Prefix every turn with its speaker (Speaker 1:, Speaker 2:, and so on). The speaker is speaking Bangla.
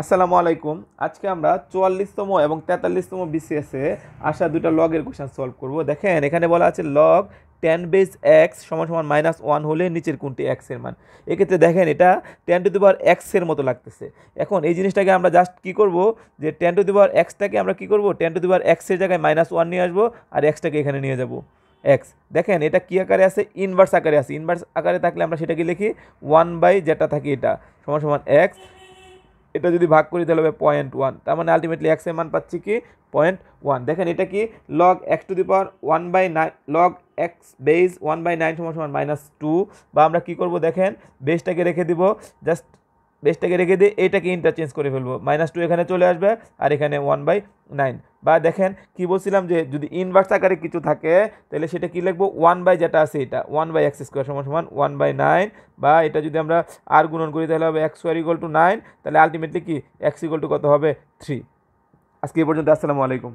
Speaker 1: আসসালামু আলাইকুম। আজকে আমরা 44তম এবং 43তম বিসিএসে আসা দুটো লগের কোশ্চেন সলভ করব। দেখেন এখানে বলা আছে লগ 10 বেস এক্স সমান সমান -1 হলে নিচের কোনটি এক্স এর মান। এক্ষেত্রে দেখেন এটা 10 টু দি পাওয়ার এক্স এর মতো লাগতেছে। এখন এই জিনিসটাকে আমরা জাস্ট কি করব, যে 10 টু দি পাওয়ার এক্সটাকে আমরা কি করব, 10 টু দি পাওয়ার এক্স এর জায়গায় -1 নিয়ে আসবো আর এক্সটাকে এখানে নিয়ে যাব এক্স। দেখেন এটা কি আকারে আছে, ইনভার্স আকারে আছে। ইনভার্স আকারে থাকলে আমরা সেটাকে লিখি 1 বাই যেটা থাকে এটা সমান সমান এক্স। এটা যদি ভাগ করি তাহলে হবে 0.1, তার মানে আলটিমেটলি এক্স এর মান পাচ্ছি কি 0.1। দেখেন এটা কি log x to the power 1/9, log x base 1/9 সমান সমান -2। বা আমরা কি করব, দেখেন বেসটাকে রেখে দিব, জাস্ট বেসটাকে রেখে দিয়ে এটাকে ইন্টারচেঞ্জ করে ফেলবো, -2 এখানে চলে আসবে আর এখানে 1/9। বা দেখেন কি বলছিলাম, যে যদি ইনভার্স আকারে কিছু থাকে তাহলে সেটা কি লিখবো, 1 বাই যেটা আছে এটা 1/x² সমান সমান 1/9। বা এটা যদি আমরা আর গুণন করি তাহলে হবে x² = 9, তাহলে আলটিমেটলি কি x = কত হবে 3। আজকে এই পর্যন্ত, আসসালামু আলাইকুম।